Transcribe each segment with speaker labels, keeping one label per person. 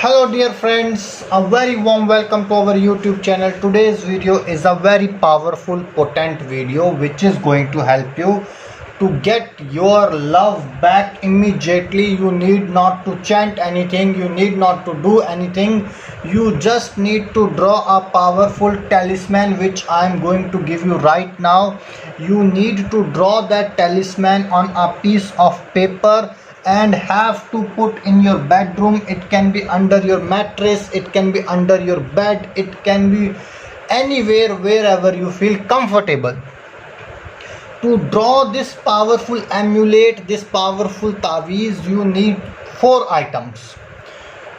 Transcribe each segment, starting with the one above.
Speaker 1: Hello dear friends, a very warm welcome to our YouTube channel. Today's video is a very powerful potent video which is going to help you to get your love back immediately. You need not to chant anything, you need not to do anything. You just need to draw a powerful talisman which I am going to give you right now. You need to draw that talisman on a piece of paper and have to put in your bedroom. It can be under your mattress, it can be under your bed, it can be anywhere wherever you feel comfortable. To draw this powerful amulet, this powerful taweez, you need 4 items,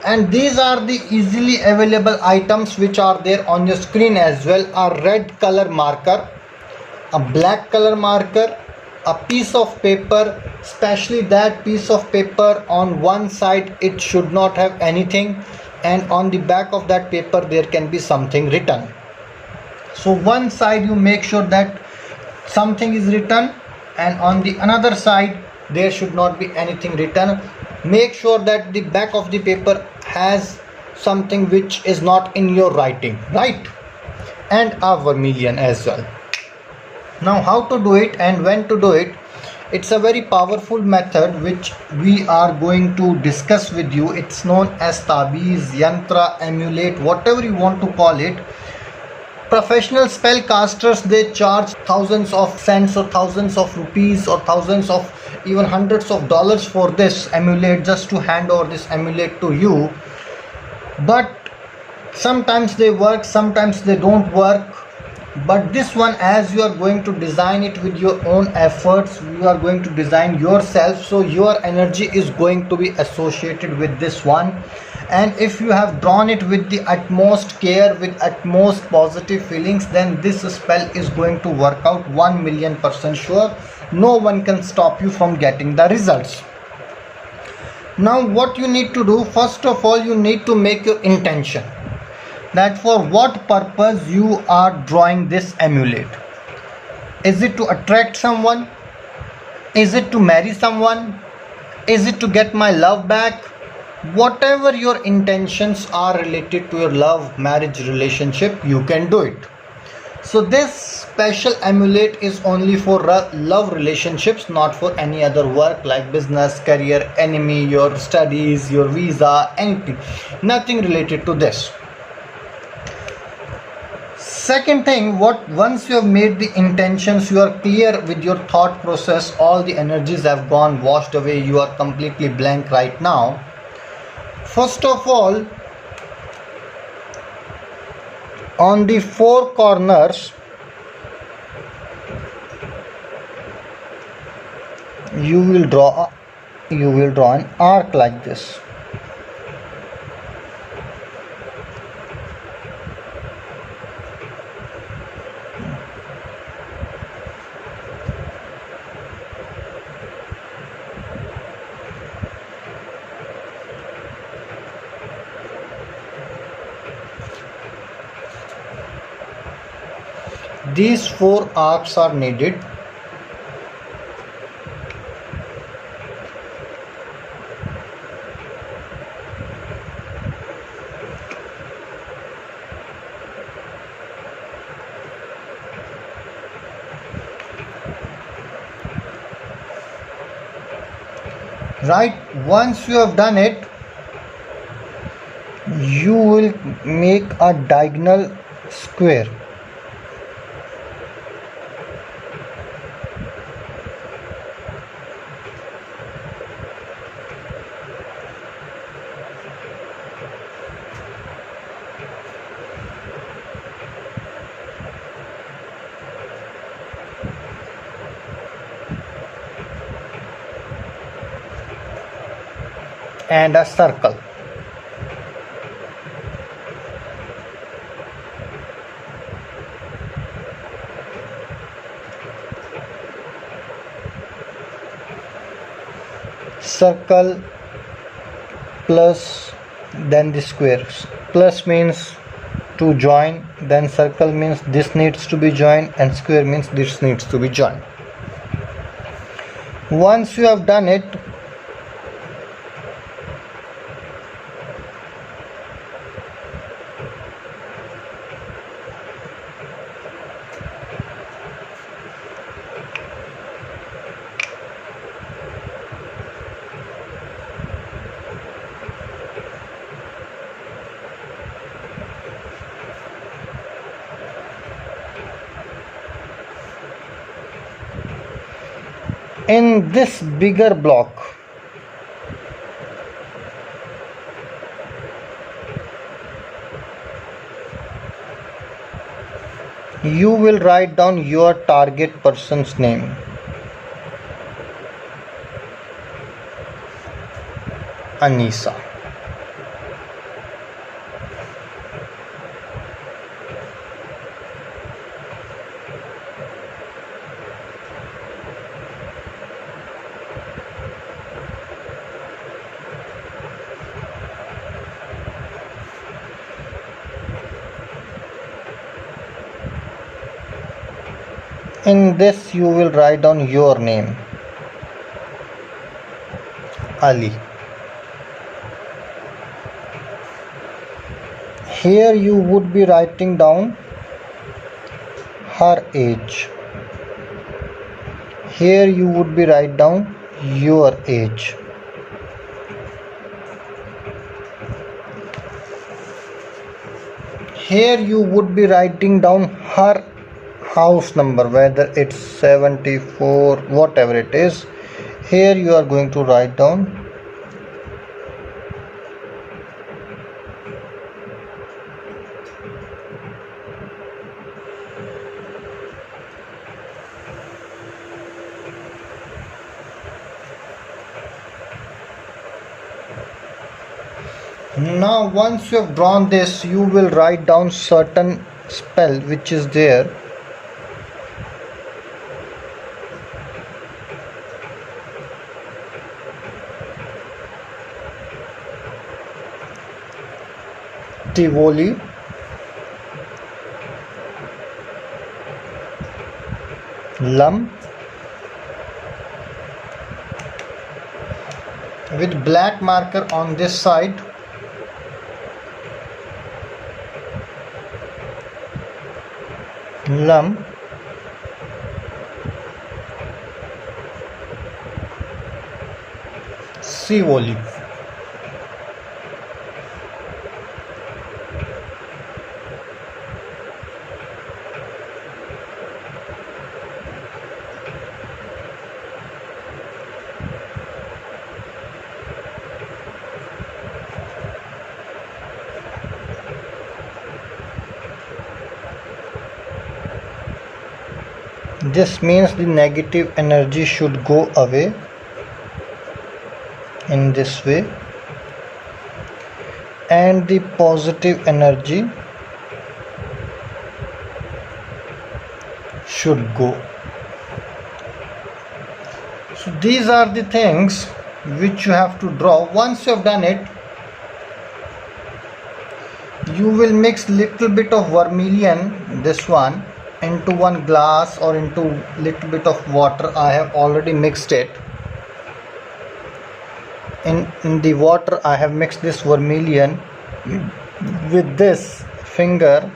Speaker 1: and these are the easily available items which are there on your screen as well. A red color marker, a black color marker, a piece of paper, especially that piece of paper on one side it should not have anything, and on the back of that paper there can be something written. So one side you make sure that something is written, and on the another side there should not be anything written. Make sure that the back of the paper has something which is not in your writing, right? And a vermilion as well. Now how to do it and when to do it, it's a very powerful method which we are going to discuss with you. It's known as taweez, yantra, amulet, whatever you want to call it. Professional spellcasters, they charge thousands of cents or thousands of rupees or thousands of even hundreds of dollars for this amulet, just to hand over this amulet to you. But sometimes they work, sometimes they don't work. But this one, as you are going to design it with your own efforts, you are going to design yourself, so your energy is going to be associated with this one. And if you have drawn it with the utmost care, with utmost positive feelings, then this spell is going to work out 1,000,000% sure. No one can stop you from getting the results. Now what you need to do, first of all, you need to make your intention, that for what purpose you are drawing this amulet. Is it to attract someone? Is it to marry someone? Is it to get my love back? Whatever your intentions are related to your love, marriage, relationship, you can do it. So this special amulet is only for love relationships, not for any other work like business, career, enemy, your studies, your visa, anything. Nothing related to this. Second thing, once you have made the intentions, you are clear with your thought process, all the energies have gone, washed away, you are completely blank right now. First of all, on the 4 corners, you will draw an arc like this. These 4 arcs are needed. Right, once you have done it, you will make a diagonal square. And a circle. Circle plus then the squares. Plus means to join, then circle means this needs to be joined, and square means this needs to be joined. Once you have done it, In this bigger block, you will write down your target person's name. Anisa. In this you will write down your name, Ali. Here you would be writing down her age. Here you would be write down your age. Here you would be writing down her house number, whether it's 74, whatever it is. Here you are going to write down now. Once you have drawn this, you will write down certain spell which is there. Tivoli, Lum, with black marker on this side. Lum, Sivoli. This means the negative energy should go away in this way, and the positive energy should go. So these are the things which you have to draw. Once you have done it, you will mix little bit of vermilion, this one, into one glass or into little bit of water. I have already mixed it. In the water I have mixed this vermilion. With this finger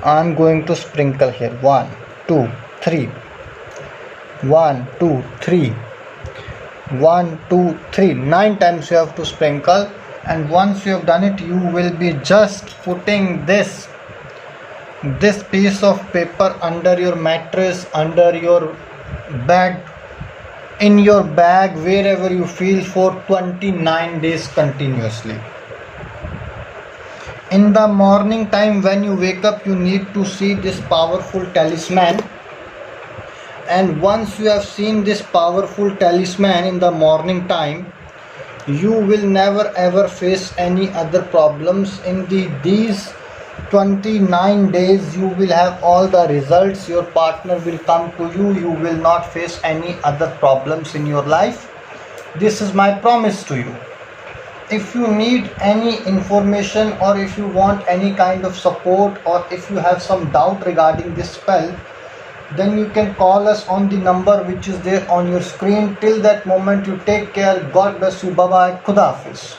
Speaker 1: I am going to sprinkle here. 1 2 3, 1 2 3, 1 2 3, 9 times you have to sprinkle. And once you have done it, you will be just putting this piece of paper under your mattress, under your bed, in your bag, wherever you feel, for 29 days continuously. In the morning time when you wake up, you need to see this powerful talisman. And once you have seen this powerful talisman in the morning time, you will never ever face any other problems. In these 29 days you will have all the results. Your partner will come to you. You will not face any other problems in your life. This is my promise to you. If you need any information, or if you want any kind of support, or if you have some doubt regarding this spell, then you can call us on the number which is there on your screen. Till that moment, you take care. God bless you. Bye bye. Khuda Hafiz.